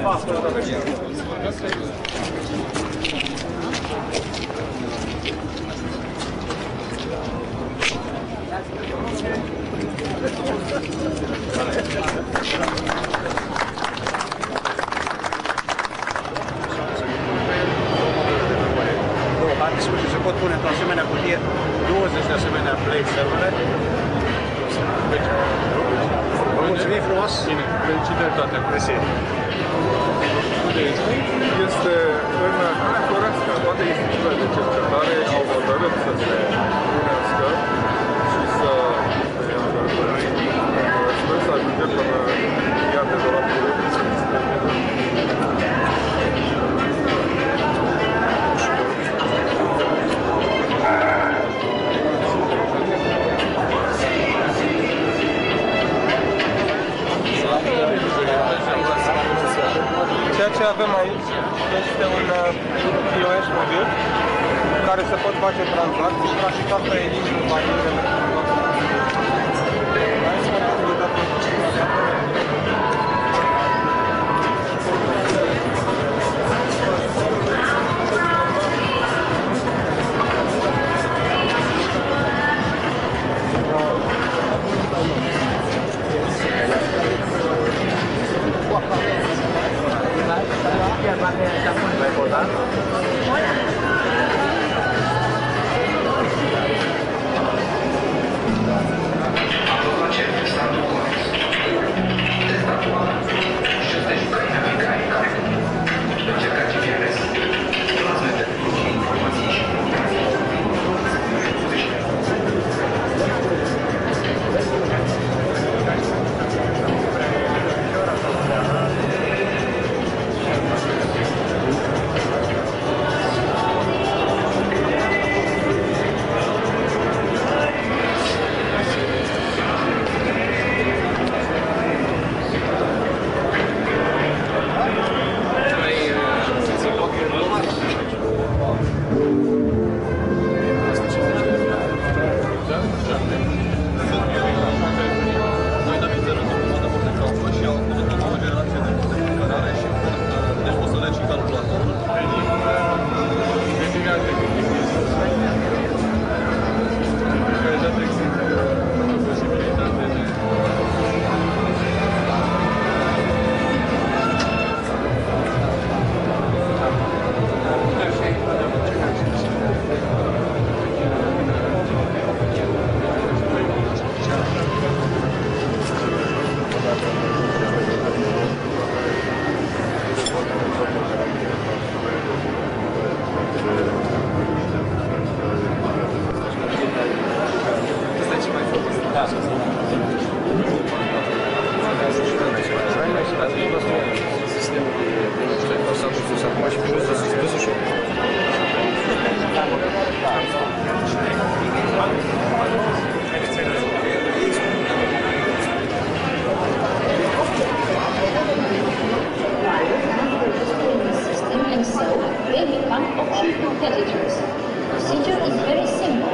Se pot pune într-o asemenea cutie 20 de asemenea play servere. Vă mulțumim frumos! Bine, felicitări! Mersi! Este în Florența, toate instituțiile de cercetare au hotărât să se unească și să sper să ajungem până ea de doar Ceea ce avem aici este un POS mobil cu care se pot face tranzacții, practic asta elimină barierele. competitors. Procedure is very simple.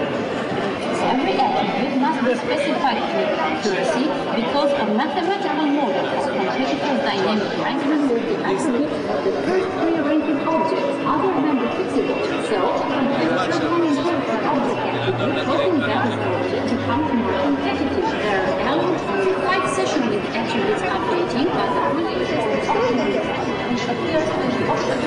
Every attribute must be specified with accuracy because a mathematical model of competitor's dynamic ranking will be attribute of the first pre-ranking object other than the fixable. So, competitors can inherit the object attribute hoping that the object becomes more competitive. There are elements of the flight session with attributes updating, but the rule is which appears when the object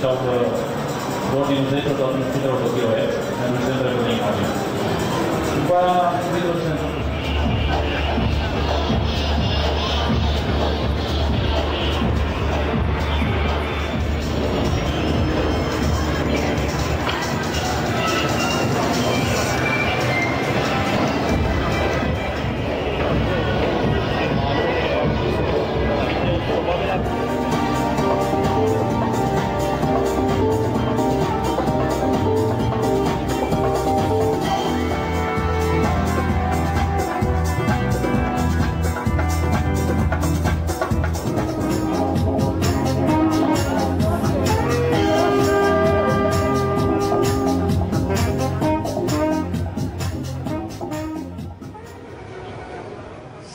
sau ordinul 10 sau principiul de POE, pentru centrele de imagine. După aia,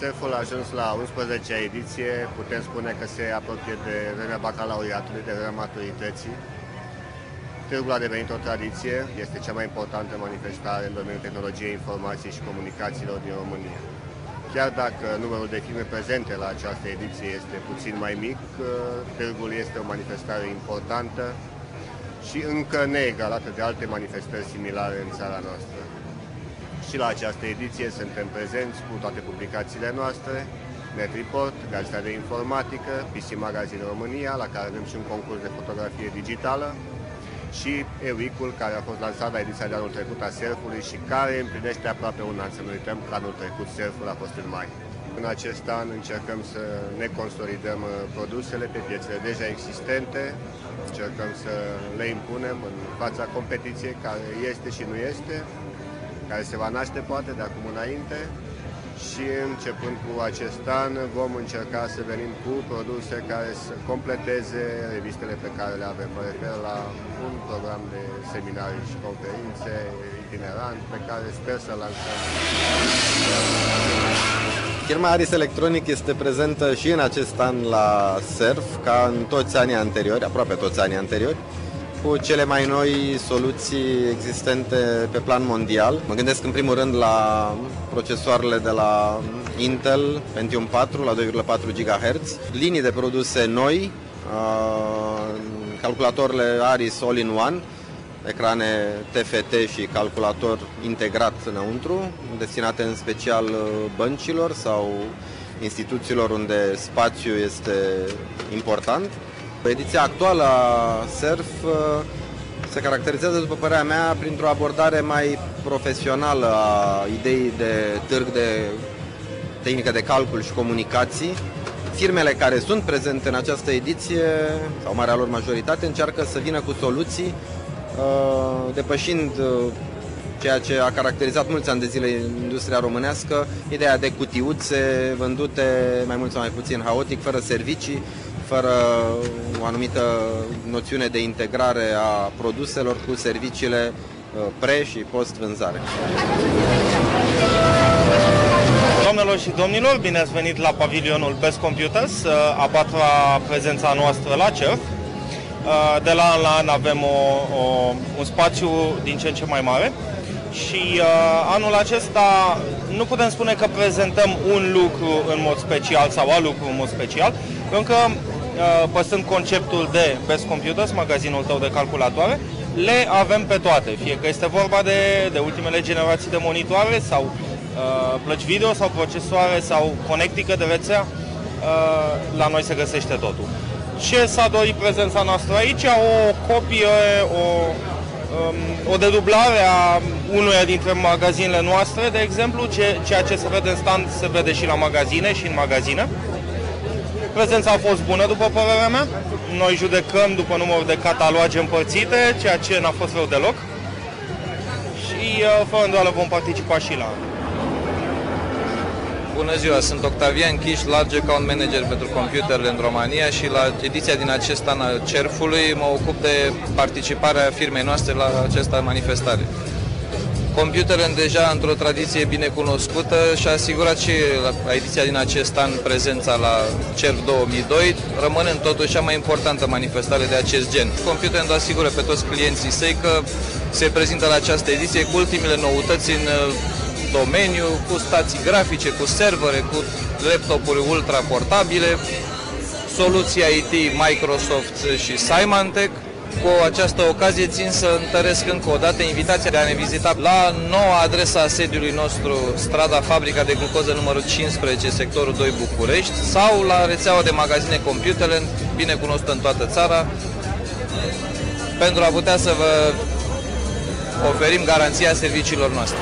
Surful a ajuns la 11-a ediție, putem spune că se apropie de vremea bacalaureatului, de vremea maturității. Târgul a devenit o tradiție, este cea mai importantă manifestare în domeniul tehnologiei, informației și comunicațiilor din România. Chiar dacă numărul de firme prezente la această ediție este puțin mai mic, târgul este o manifestare importantă și încă neegalată de alte manifestări similare în țara noastră. Și la această ediție suntem prezenți cu toate publicațiile noastre, NetReport, Gazeta de Informatică, PC Magazine România, la care avem și un concurs de fotografie digitală, și EWIC-ul, care a fost lansat la ediția de anul trecut a Surfului și care împlinește aproape un an. Să nu uităm că anul trecut Surful a fost în mai. În acest an încercăm să ne consolidăm produsele pe piețele deja existente, încercăm să le impunem în fața competiției care este și nu este, care se va naște poate de acum înainte, și începând cu acest an vom încerca să venim cu produse care să completeze revistele pe care le avem. Mă refer la un program de seminarii și conferințe itinerant pe care sper să lansăm. Firma Aris Electronic este prezentă și în acest an la Surf, ca în toți anii anteriori, aproape toți anii anteriori, cu cele mai noi soluții existente pe plan mondial. Mă gândesc în primul rând la procesoarele de la Intel Pentium 4 la 2,4 GHz, linii de produse noi, calculatoarele Aris All-in-One, ecrane TFT și calculator integrat înăuntru, destinate în special băncilor sau instituțiilor unde spațiul este important. Ediția actuală a Surf se caracterizează, după părerea mea, printr-o abordare mai profesională a ideii de târg de tehnică de calcul și comunicații. Firmele care sunt prezente în această ediție, sau marea lor majoritate, încearcă să vină cu soluții depășind ceea ce a caracterizat mulți ani de zile industria românească, ideea de cutiuțe vândute mai mult sau mai puțin haotic, fără servicii, fără o anumită noțiune de integrare a produselor cu serviciile pre- și post-vânzare. Doamnelor și domnilor, bine ați venit la pavilionul Best Computers, a patra prezența noastră la CERF. De la an la an avem un spațiu din ce în ce mai mare și anul acesta nu putem spune că prezentăm un lucru în mod special sau alt lucru în mod special, pentru că păstrând conceptul de Best Computers, magazinul tău de calculatoare, le avem pe toate, fie că este vorba de ultimele generații de monitoare sau plăci video sau procesoare sau conectică de rețea, la noi se găsește totul. Ce s-a dorit prezența noastră aici? O copie, o dedublare a unuia dintre magazinele noastre, de exemplu, ceea ce se vede în stand se vede și la magazine și în magazine. Prezența a fost bună, după părerea mea. Noi judecăm după numărul de cataloage împărțite, ceea ce n-a fost rău deloc. Și fără îndoială vom participa și la anul. Bună ziua, sunt Octavian Chiș, Large Account Manager pentru computerele în România și la ediția din acest an al CERF-ului mă ocup de participarea firmei noastre la această manifestare. Computerele deja într-o tradiție bine cunoscută și a asigurat și la ediția din acest an prezența la CERF 2002, rămânând totuși cea mai importantă manifestare de acest gen. Computerele asigură pe toți clienții săi că se prezintă la această ediție cu ultimele noutăți în domeniu, cu stații grafice, cu servere, cu laptopuri ultra portabile, soluții IT Microsoft și Symantec Cu această ocazie țin să întăresc încă o dată invitația de a ne vizita la noua adresa a sediului nostru, strada Fabrica de Glucoză numărul 15, sectorul 2 București, sau la rețeaua de magazine Computerland, bine cunoscută în toată țara, pentru a putea să vă oferim garanția serviciilor noastre.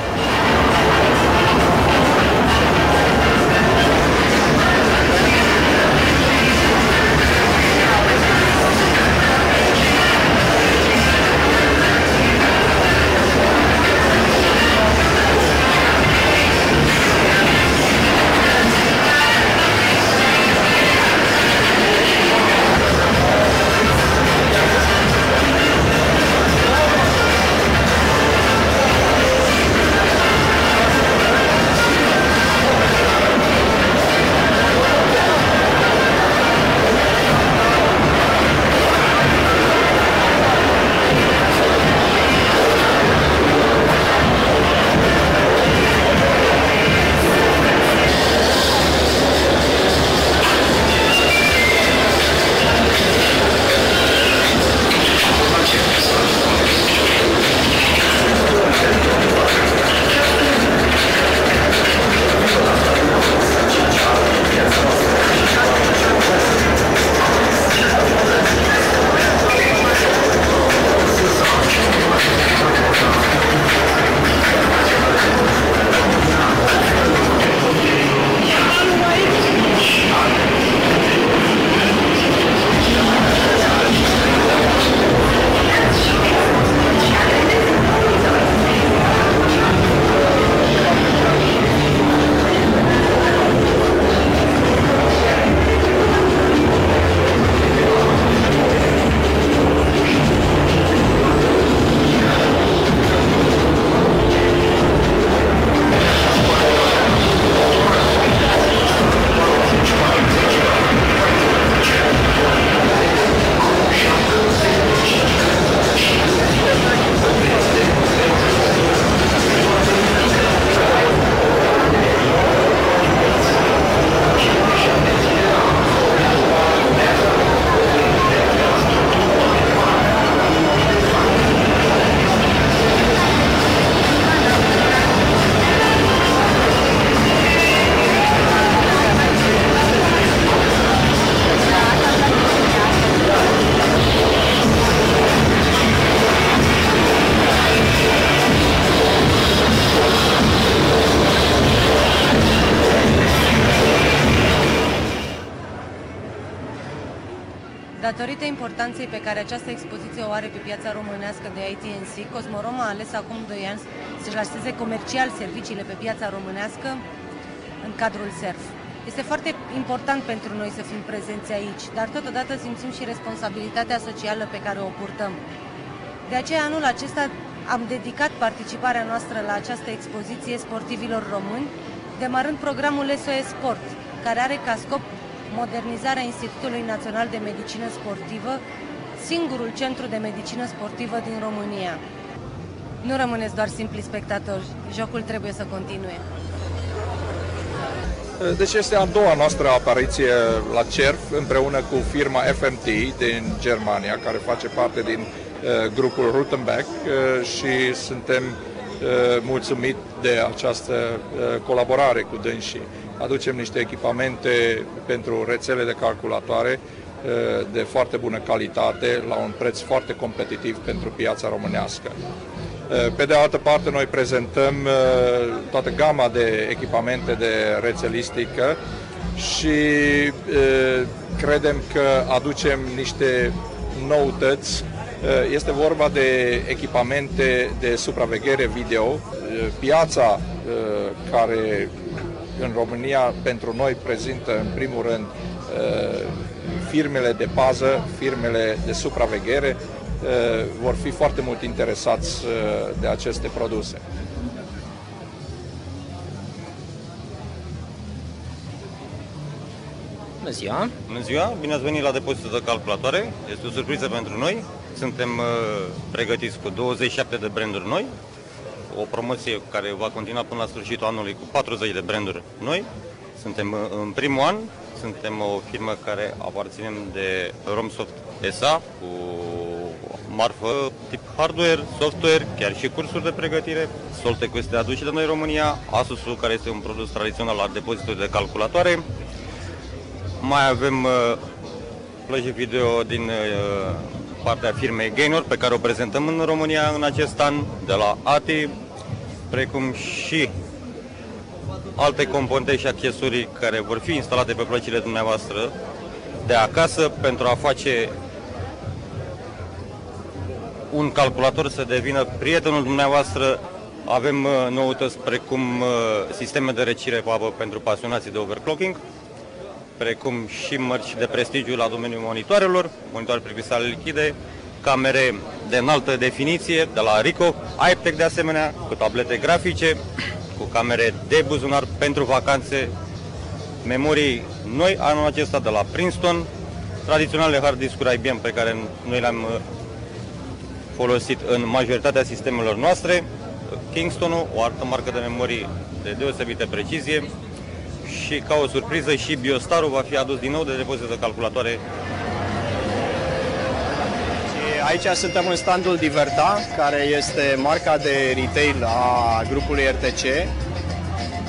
Datorită importanței pe care această expoziție o are pe piața românească de ITNC, Cosmorom a ales acum 2 ani să-și lanseze comercial serviciile pe piața românească în cadrul SERF. Este foarte important pentru noi să fim prezenți aici, dar totodată simțim și responsabilitatea socială pe care o purtăm. De aceea, anul acesta am dedicat participarea noastră la această expoziție sportivilor români, demarând programul SOS Sport, care are ca scop modernizarea Institutului Național de Medicină Sportivă, singurul centru de medicină sportivă din România. Nu rămâneți doar simpli spectatori, jocul trebuie să continue. Deci este a doua noastră apariție la CERF împreună cu firma FMT din Germania, care face parte din grupul Rutenbeck și suntem mulțumit de această colaborare cu dânsii. Aducem niște echipamente pentru rețele de calculatoare de foarte bună calitate, la un preț foarte competitiv pentru piața românească. Pe de altă parte, noi prezentăm toată gama de echipamente de rețelistică și credem că aducem niște noutăți. Este vorba de echipamente de supraveghere video. Piața care în România pentru noi prezintă în primul rând firmele de pază, firmele de supraveghere, vor fi foarte mult interesați de aceste produse. Bună ziua! Bună ziua! Bine ați venit la depozitul de calculatoare. Este o surpriză pentru noi. Suntem pregătiți cu 27 de branduri noi. O promoție care va continua până la sfârșitul anului cu 40 de branduri noi. Suntem în primul an. Suntem o firmă care aparținem de Romsoft SA cu marfă tip hardware, software, chiar și cursuri de pregătire. Soltec este adus și de noi în România, Asus-ul, care este un produs tradițional la depozituri de calculatoare. Mai avem plăci video din partea firmei Gainor, pe care o prezentăm în România în acest an, de la ATI, precum și alte componente și accesorii care vor fi instalate pe plăcile dumneavoastră de acasă pentru a face un calculator să devină prietenul dumneavoastră. Avem noutăți precum sisteme de răcire cu apă pentru pasionații de overclocking, precum și mărci de prestigiu la domeniul monitoarelor, monitoare pe cristale lichide, camere de înaltă definiție de la Ricoh, iPtech de asemenea, cu tablete grafice, cu camere de buzunar pentru vacanțe, memorii noi anul acesta de la Princeton, tradiționale hard discuri IBM pe care noi le-am folosit în majoritatea sistemelor noastre, Kingston-ul, o altă marcă de memorii de deosebită precizie, și ca o surpriză și BioStar-ul va fi adus din nou de depozit de calculatoare. Aici suntem în standul Diverta, care este marca de retail a grupului RTC.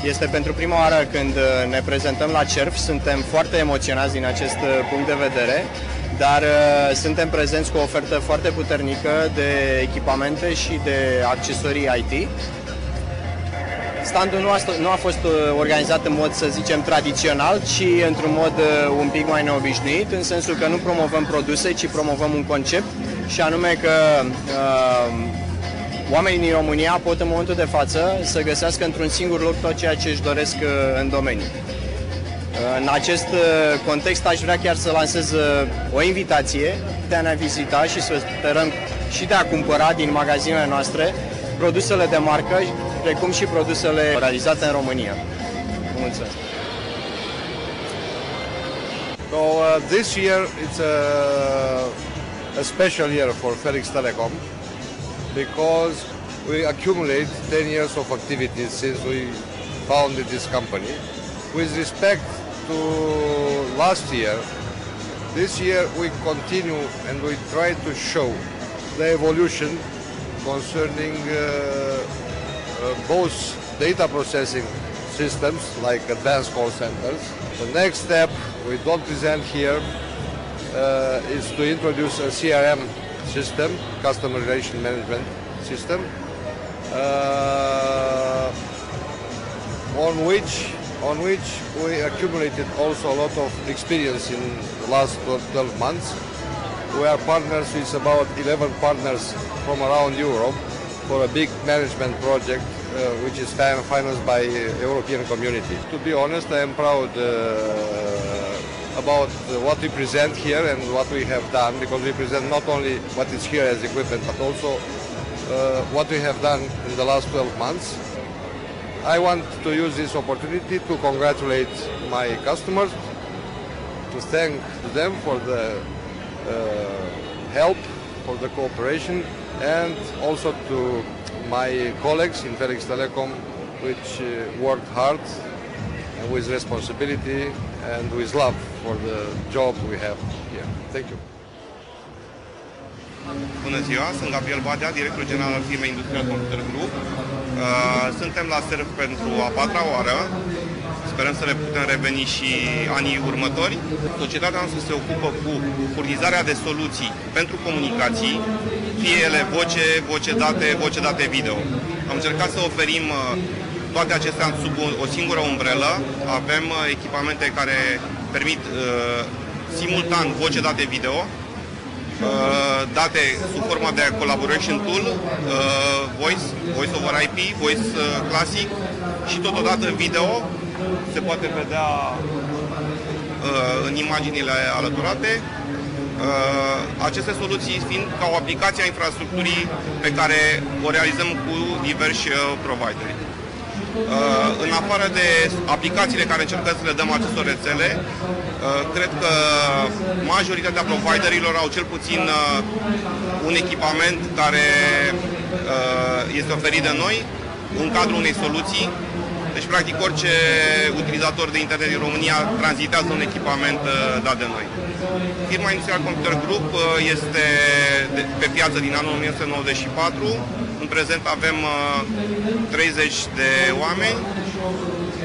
Este pentru prima oară când ne prezentăm la CERF, suntem foarte emoționați din acest punct de vedere, dar suntem prezenți cu o ofertă foarte puternică de echipamente și de accesorii IT. Standul nu a fost organizat în mod, să zicem, tradițional, ci într-un mod un pic mai neobișnuit, în sensul că nu promovăm produse, ci promovăm un concept, și anume că oamenii din România pot în momentul de față să găsească într-un singur loc tot ceea ce își doresc în domeniu. În acest context aș vrea chiar să lansez o invitație de a ne vizita și să sperăm și de a cumpăra din magazinele noastre produsele de marcă, precum și produsele realizate în România. Mulțumesc! So this year it's a special year for Felix Telecom because we accumulate 10 years of activities since we founded this company. With respect to last year, this year we continue and we try to show the evolution concerning both data processing systems like advanced call centers. The next step we don't present here is to introduce a CRM system, customer relation management system, on which we accumulated also a lot of experience in the last 12 months. We are partners with about 11 partners from around Europe for a big management project which is financed by European Community. To be honest, I am proud about what we present here and what we have done, because we present not only what is here as equipment, but also what we have done in the last 12 months. I want to use this opportunity to congratulate my customers, to thank them for the help, for the cooperation, and also to my colleagues in Felix Telecom, which worked hard and with responsibility and with love for the job we have here. Thank you. Bună ziua, sunt Gabriel Badea, director general al firmei Industrial Computer Group. Suntem la SERF pentru a 4-a oară. Sperăm să le putem reveni și anii următori. Societatea noastră se ocupă cu furnizarea de soluții pentru comunicații, fie ele voce date video. Am încercat să oferim toate acestea sub o singură umbrelă. Avem echipamente care permit simultan voce date video, date sub forma de collaboration tool, voice over IP, voice classic și totodată video. Se poate vedea în imaginile alăturate. Aceste soluții fiind ca o aplicație a infrastructurii pe care o realizăm cu diversi provideri. În afară de aplicațiile care încercăm să le dăm acestor rețele, cred că majoritatea providerilor au cel puțin un echipament care este oferit de noi în cadrul unei soluții Deci, practic, orice utilizator de internet din România tranzitează un echipament dat de noi. Firma Industrial Computer Group este pe piață din anul 1994. În prezent avem 30 de oameni.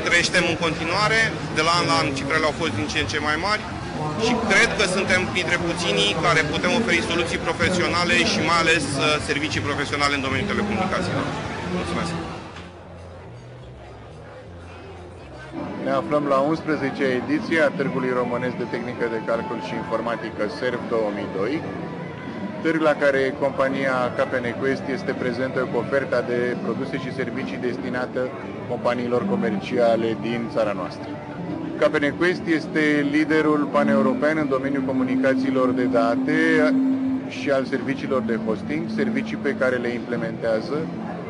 Creștem în continuare. De la an la an cifrele au fost din ce în ce mai mari. Și cred că suntem printre puținii care putem oferi soluții profesionale și mai ales servicii profesionale în domeniul telecomunicațiilor. Mulțumesc! Ne aflăm la 11-a ediție a Târgului Românesc de Tehnică de Calcul și Informatică SERF 2002, târg la care compania KPN-Quest este prezentă cu oferta de produse și servicii destinate companiilor comerciale din țara noastră. KPN-Quest este liderul paneuropean în domeniul comunicațiilor de date și al serviciilor de hosting, servicii pe care le implementează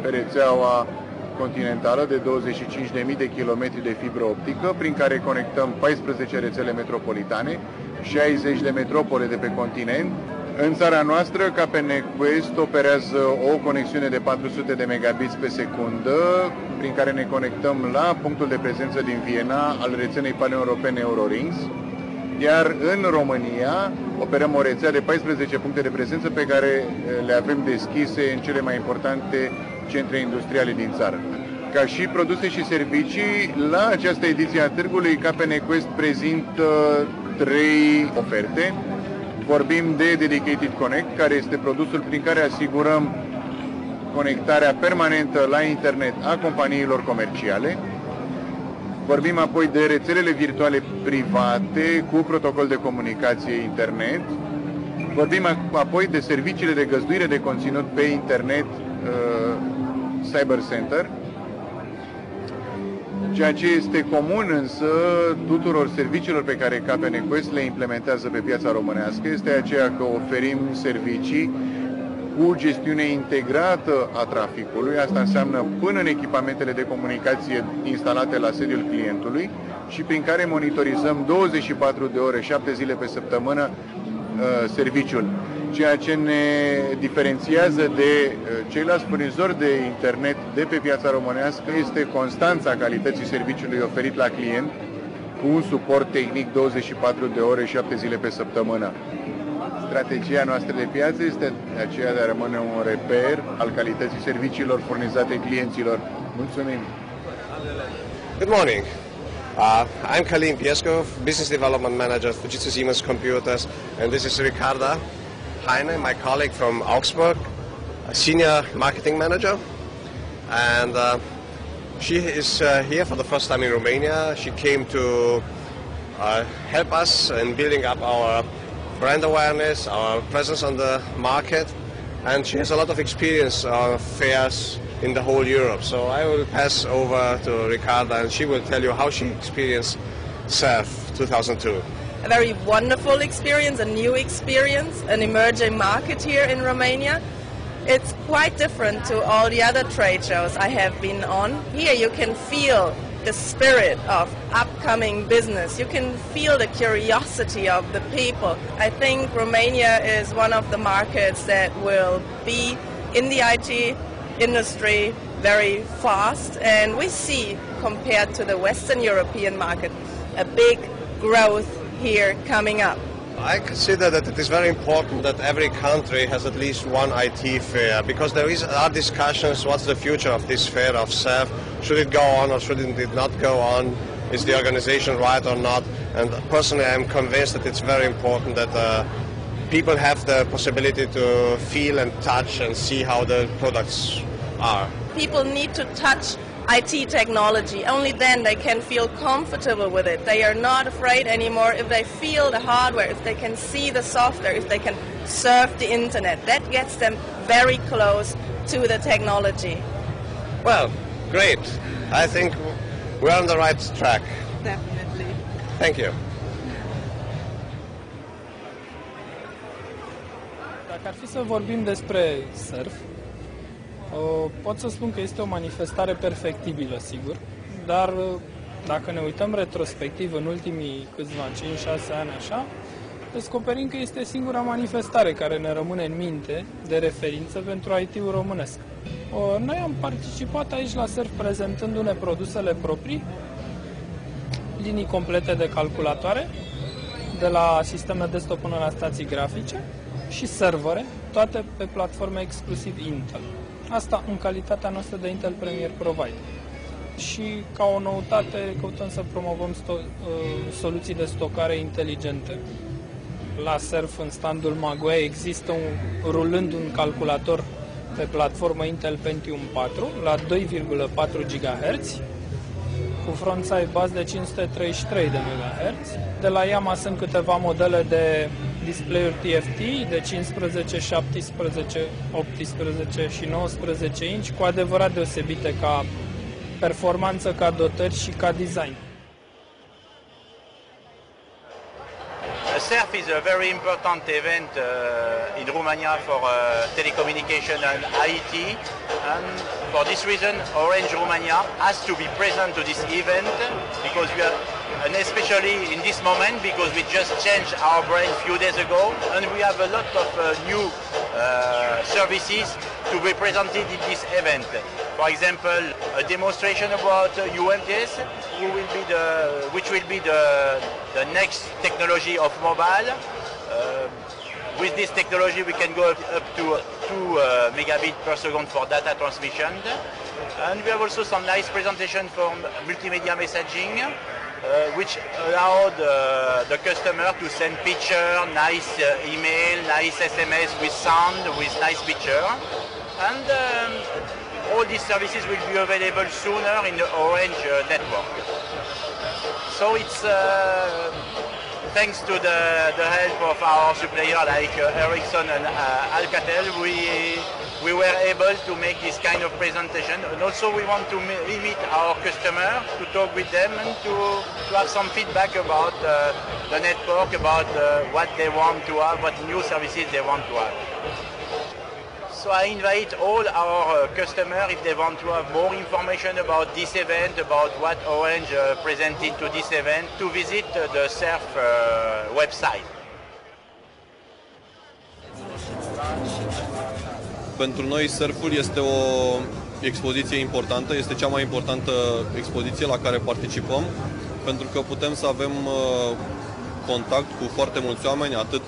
pe rețeaua continentală de 25.000 de kilometri de fibră optică, prin care conectăm 14 rețele metropolitane, 60 de metropole de pe continent. În țara noastră, KPN-Quest operează o conexiune de 400 de megabits pe secundă, prin care ne conectăm la punctul de prezență din Viena al rețelei paneuropene Eurorings, iar în România operăm o rețea de 14 puncte de prezență pe care le avem deschise în cele mai importante centre industriale din țară. Ca și produse și servicii, la această ediție a târgului, KPN-Quest prezintă 3 oferte. Vorbim de Dedicated Connect, care este produsul prin care asigurăm conectarea permanentă la internet a companiilor comerciale. Vorbim apoi de rețelele virtuale private cu protocol de comunicație internet. Vorbim apoi de serviciile de găzduire de conținut pe internet, Cyber Center. Ceea ce este comun însă tuturor serviciilor pe care KPN-Quest le implementează pe piața românească este aceea că oferim servicii cu gestiune integrată a traficului. Asta înseamnă până în echipamentele de comunicație instalate la sediul clientului și prin care monitorizăm 24 de ore, 7 zile pe săptămână serviciul. Ceea ce ne diferențiază de ceilalți furnizori de internet de pe piața românească este constanța calității serviciului oferit la client, cu un suport tehnic 24 de ore, 7 zile pe săptămână. Strategia noastră de piață este aceea de a rămâne un reper al calității serviciilor furnizate clienților. Mulțumim! Good morning. I'm Kalin Pieskov, Business Development Manager at Fujitsu Siemens Computers, and this is Ricarda Heine, my colleague from Augsburg, a Senior Marketing Manager. And she is here for the first time in Romania. She came to help us in building up our brand awareness, our presence on the market, and she has a lot of experience on fairs in the whole Europe. So I will pass over to Ricarda and she will tell you how she experienced SERF 2002. A very wonderful experience, a new experience, an emerging market here in Romania. It's quite different to all the other trade shows I have been on. Here you can feel the spirit of upcoming business. You can feel the curiosity of the people. I think Romania is one of the markets that will be in the IT industry very fast, and we see, compared to the Western European market, a big growth here coming up. I consider that it is very important that every country has at least one IT fair, because there are discussions what's the future of this fair of SERF. Should it go on or should it not go on? Is the organization right or not? And personally I'm convinced that it's very important that people have the possibility to feel and touch and see how the products are. People need to touch IT technology. Only then they can feel comfortable with it. They are not afraid anymore if they feel the hardware, if they can see the software, if they can surf the internet. That gets them very close to the technology. Well, great. I think we're on the right track. Definitely. Thank you. Dacă ar fi să vorbim despre SERF, pot să spun că este o manifestare perfectibilă, sigur, dar dacă ne uităm retrospectiv în ultimii câțiva 5-6 ani așa, descoperim că este singura manifestare care ne rămâne în minte de referință pentru IT-ul românesc. Noi am participat aici la SERF prezentându-ne produsele proprii, linii complete de calculatoare, de la sisteme desktop până la stații grafice și servere, toate pe platforme exclusiv Intel. Asta în calitatea noastră de Intel Premier Provider. Și ca o noutate căutăm să promovăm soluții de stocare inteligente. La SERF, în standul Magoia, există rulând un calculator pe platformă Intel Pentium 4 la 2,4 GHz cu front side bus de 533 de MHz. De la Yamaha sunt câteva modele de display-uri TFT de 15, 17, 18 și 19 inch, cu adevărat deosebite ca performanță, ca dotări și ca design. SERF is a very important event in Romania for telecommunication and IT, and for this reason Orange Romania has to be present to this event, because we are, and especially in this moment, because we just changed our brand a few days ago, and we have a lot of new services to be presented in this event. For example, a demonstration about UMTS, which will be the next technology of mobile. With this technology we can go up to 2 megabit per second for data transmission. And we have also some nice presentation from multimedia messaging, which allowed the customer to send picture, nice email, nice SMS with sound, with nice picture. And all these services will be available sooner in the Orange network. So it's thanks to the help of our supplier like Ericsson and Alcatel, we were able to make this kind of presentation. And also we want to meet our customer, to talk with them and to have some feedback about the network, about what they want to have, what new services they want to have. So I invite all our customers, if they want to have more information about this event, about what Orange presented to this event, to visit the SERF website. Pentru noi SERF-ul este o expoziție importantă, este cea mai importantă expoziție la care participăm, pentru că putem să avem contact cu foarte mulți oameni, atât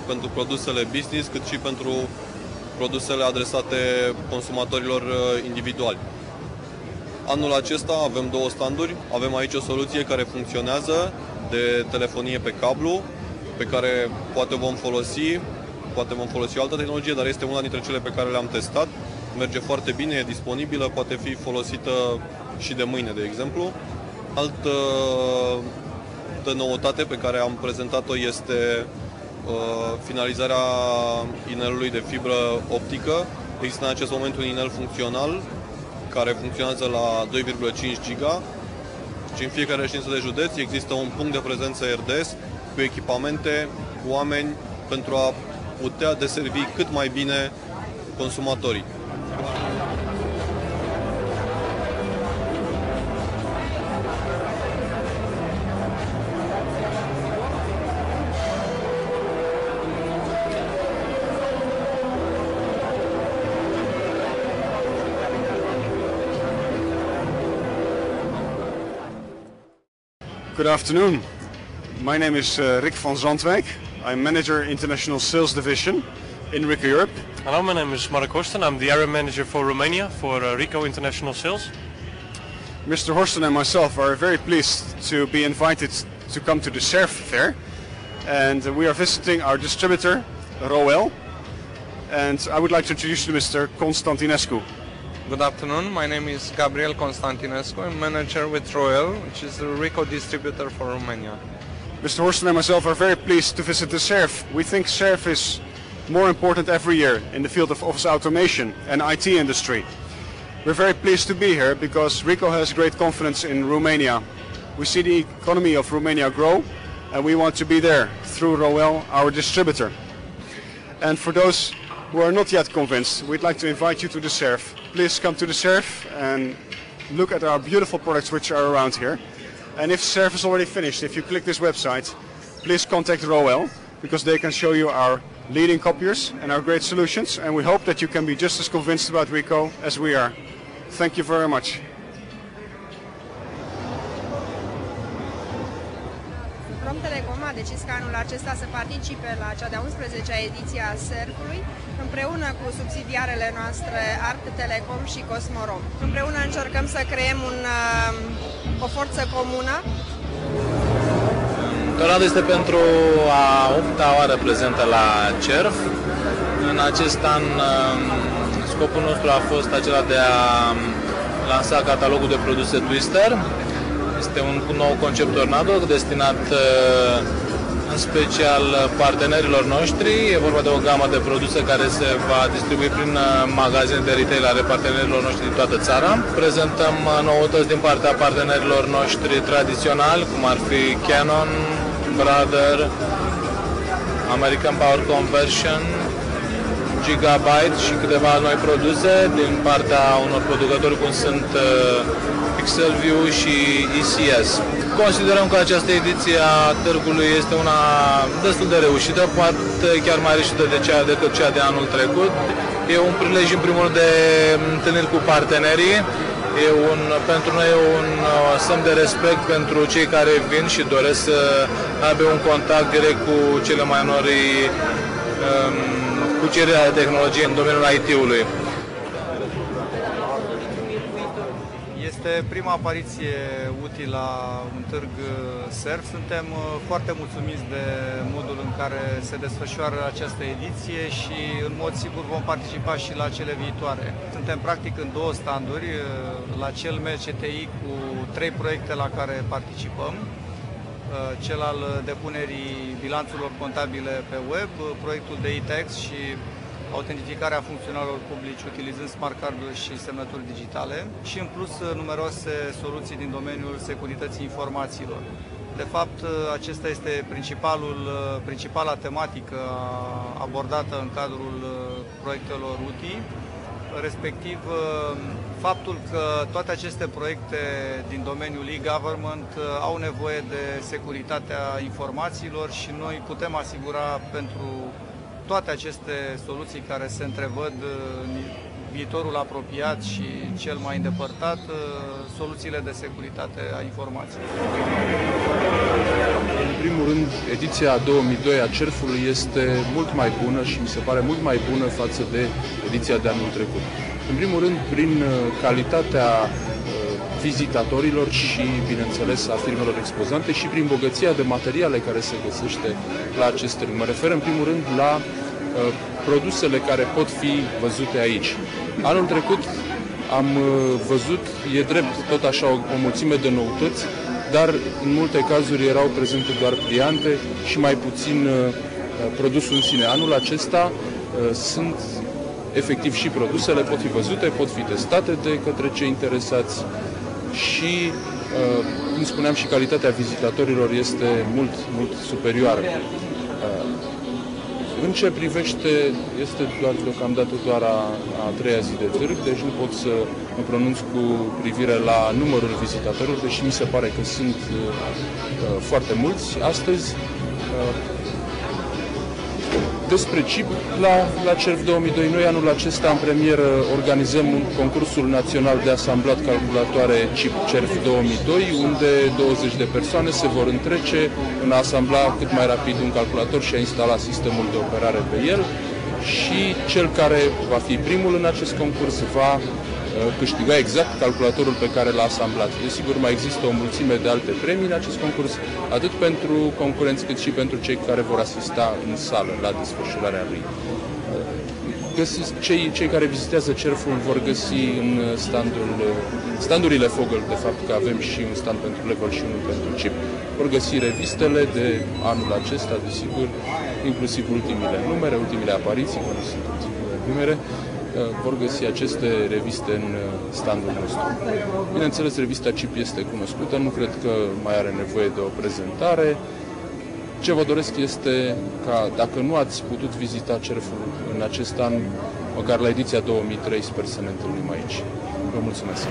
pentru produsele business, cât și pentru produsele adresate consumatorilor individuali. Anul acesta avem 2 standuri. Avem aici o soluție care funcționează de telefonie pe cablu, pe care poate vom folosi o altă tehnologie, dar este una dintre cele pe care le-am testat. Merge foarte bine, e disponibilă, poate fi folosită și de mâine, de exemplu. Altă noutate pe care am prezentat-o este finalizarea inelului de fibră optică. Există în acest moment un inel funcțional care funcționează la 2,5 giga și în fiecare reședință de județ există un punct de prezență RDS cu echipamente, cu oameni, pentru a putea deservi cât mai bine consumatorii. Good afternoon. My name is Rick van Zandwijk. I'm Manager International Sales Division in Ricoh Europe. Hello, my name is Mark Horsten. I'm the area manager for Romania for Ricoh International Sales. Mr. Horsten and myself are very pleased to be invited to come to the SERF fair, and we are visiting our distributor, Roel, and I would like to introduce you to Mr. Constantinescu. Good afternoon, my name is Gabriel Constantinescu. I'm manager with Roel, which is the Ricoh distributor for Romania. Mr. Horsten and myself are very pleased to visit the SERF. We think SERF is more important every year in the field of office automation and IT industry. We're very pleased to be here because Ricoh has great confidence in Romania. We see the economy of Romania grow, and we want to be there through Roel, our distributor. And for those who are not yet convinced, we'd like to invite you to the SERF. Please come to the SERF and look at our beautiful products which are around here. And if SERF is already finished, if you click this website, please contact Roel, because they can show you our leading copiers and our great solutions, and we hope that you can be just as convinced about RICO as we are. Thank you very much. Romtelecom a decis ca anul acesta să participe la cea de-a 11-a ediție a SERF-ului, împreună cu subsidiarele noastre Art Telecom și Cosmorom. Împreună încercăm să creăm o forță comună. Tornado este pentru a 8-a oară prezentă la CERF. În acest an scopul nostru a fost acela de a lansa catalogul de produse Twister. Este un nou concept Tornado destinat în special partenerilor noștri. E vorba de o gamă de produse care se va distribui prin magazine de retail ale partenerilor noștri din toată țara. Prezentăm noutăți din partea partenerilor noștri tradiționali, cum ar fi Canon, Brother, American Power Conversion, Gigabyte și câteva noi produse din partea unor producători cum sunt Pixelview și ECS. Considerăm că această ediție a târgului este una destul de reușită, poate chiar mai reușită decât cea de anul trecut. E un prilej în primul rând de întâlniri cu partenerii. Pentru noi e un semn de respect pentru cei care vin și doresc să aibă un contact direct cu cele mai noi cuceriri ale tehnologiei în domeniul IT-ului. Este prima apariție UTI la un târg SERF. Suntem foarte mulțumiți de modul în care se desfășoară această ediție și în mod sigur vom participa și la cele viitoare. Suntem practic în două standuri, la cel MCTI cu 3 proiecte la care participăm, cel al depunerii bilanțurilor contabile pe web, proiectul de e-tax și autentificarea funcționarilor publici utilizând smart card-uri și semnături digitale și în plus numeroase soluții din domeniul securității informațiilor. De fapt, acesta este principala tematică abordată în cadrul proiectelor UTI, respectiv faptul că toate aceste proiecte din domeniul e-government au nevoie de securitatea informațiilor și noi putem asigura pentru toate aceste soluții care se întrevăd în viitorul apropiat și cel mai îndepărtat, soluțiile de securitate a informației. În primul rând, ediția 2002 a CERF-ului este mult mai bună și mi se pare mult mai bună față de ediția de anul trecut. În primul rând, prin calitatea vizitatorilor și, bineînțeles, a firmelor expozante și prin bogăția de materiale care se găsește la acest târg. Mă refer, în primul rând, la produsele care pot fi văzute aici. Anul trecut am văzut, e drept, tot așa o mulțime de noutăți, dar în multe cazuri erau prezente doar pliante și mai puțin produsul în sine. Anul acesta sunt efectiv și produsele, pot fi văzute, pot fi testate de către cei interesați și, cum spuneam, și calitatea vizitatorilor este mult, mult superioară. În ce privește, este deocamdată doar a treia zi de târg, deci nu pot să mă pronunț cu privire la numărul vizitatorilor, deși mi se pare că sunt foarte mulți astăzi. Despre chip, la CERF 2002, noi anul acesta în premieră organizăm concursul național de asamblat calculatoare chip CERF 2002, unde 20 de persoane se vor întrece în a asambla cât mai rapid un calculator și a instala sistemul de operare pe el și cel care va fi primul în acest concurs va câștiga exact calculatorul pe care l-a asamblat. Desigur, mai există o mulțime de alte premii în acest concurs, atât pentru concurenți cât și pentru cei care vor asista în sală la desfășurarea lui. Cei care vizitează CERF-ul vor găsi în standurile Fogel, de fapt că avem și un stand pentru Level și unul pentru chip. Vor găsi revistele de anul acesta, desigur, inclusiv ultimile numere, ultimile apariții, care sunt ultimele numere. Vor găsi aceste reviste în standul nostru. Bineînțeles, revista CIP este cunoscută, nu cred că mai are nevoie de o prezentare. Ce vă doresc este ca, dacă nu ați putut vizita CERF-ul în acest an, măcar la ediția 2003, sper să ne întâlnim aici. Vă mulțumesc!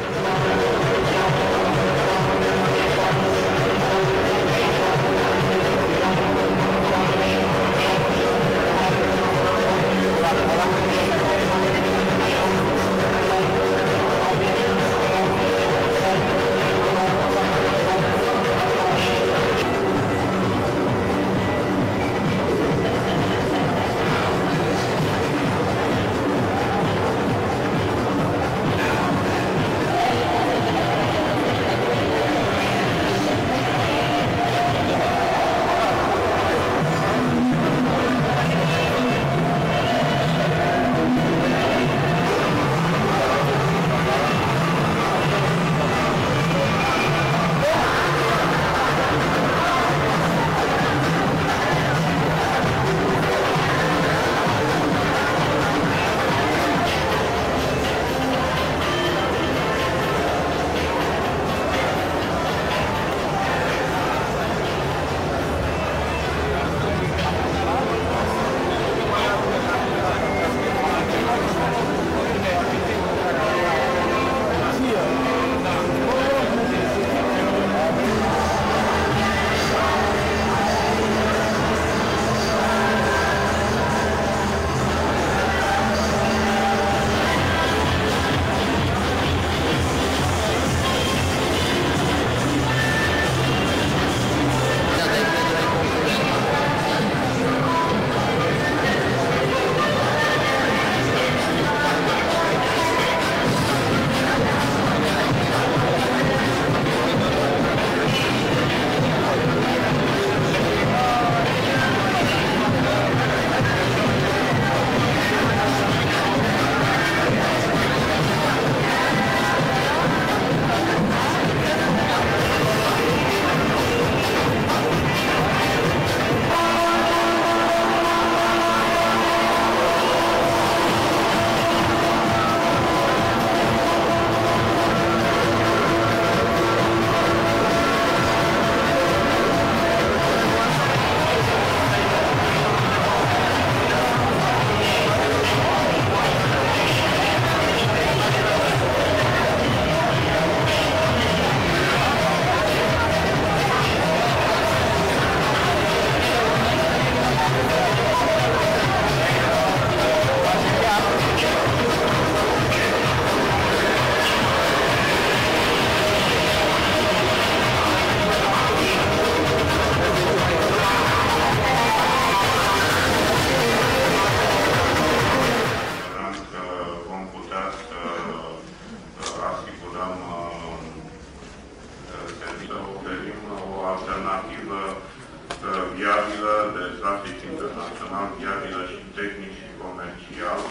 viabilă, de trafic internațional, viabilă și tehnic și comercial.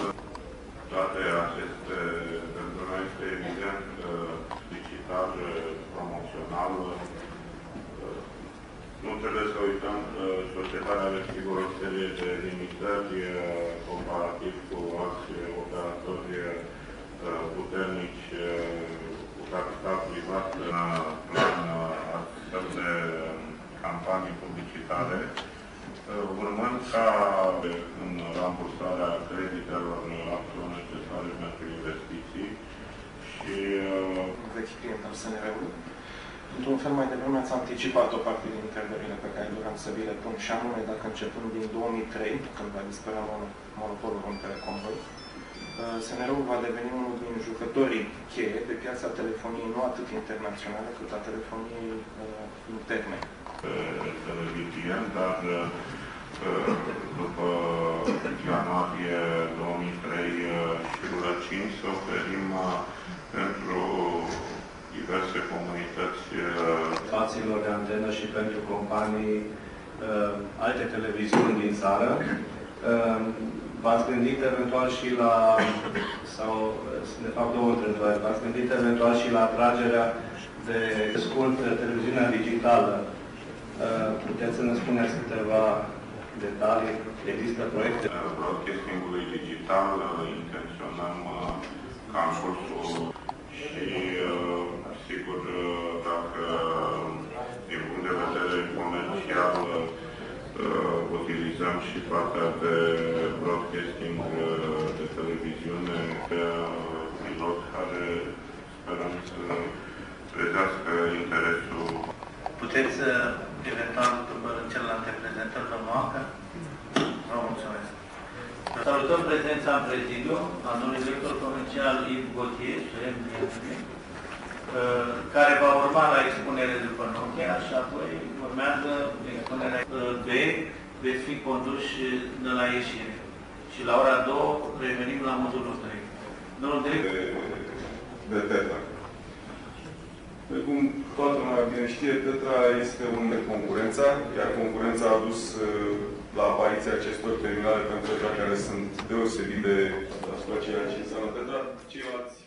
Toate aceste, pentru noi este evident că digital, promoțional, nu trebuie să uităm că societatea are sigur o serie de limitări comparativ cu alți operatori puternici cu capital privat în astfel de campanii publicitare, urmând ca în rambursarea creditelor absolut necesare pentru investiții și vechi client al SNR-ului. Într-un fel, mai devreme ați anticipat o parte din întrebările pe care doream să vi le pun, și anume dacă începând din 2003, când va dispărea monopolul Romtelecom-ului, SNR-ul va deveni unul din jucătorii cheie pe piața telefoniei, nu atât internaționale, cât a telefoniei interne. Televizien, dar după ianuarie 2003 și răcini să oferim pentru diverse comunități spațiilor de antenă și pentru companii alte televiziuni din țară. V-ați gândit eventual și la, sau de fapt două întrebări, v-ați gândit eventual și la atragerea de scurt televiziunea digitală? Puteți să ne spuneți câteva detalii? Există proiecte? Broadcastingului digital intenționăm ca în cursul și sigur dacă din punct de vedere comercial utilizăm și partea de broadcasting de televiziune pe pilot care sperăm să trezească interesul. Puteți eventual după celelalte prezentări, domnul Anca? Vă mulțumesc. Salutăm prezența în prezidiu a domnului director comercial Yves Gauthier, care va urma la expunere după Nokia și apoi urmează expunerea B, veți fi conduși de la ieșire. Și la ora 2 revenim la modulul 3. Domnul director. De Tetra. Cum toată lumea bine știe, Tetra este unde concurența, iar concurența a dus la apariția acestor terminale pentru Tetra care sunt deosebit de asupra ceea ce înseamnă Tetra. Ceilalți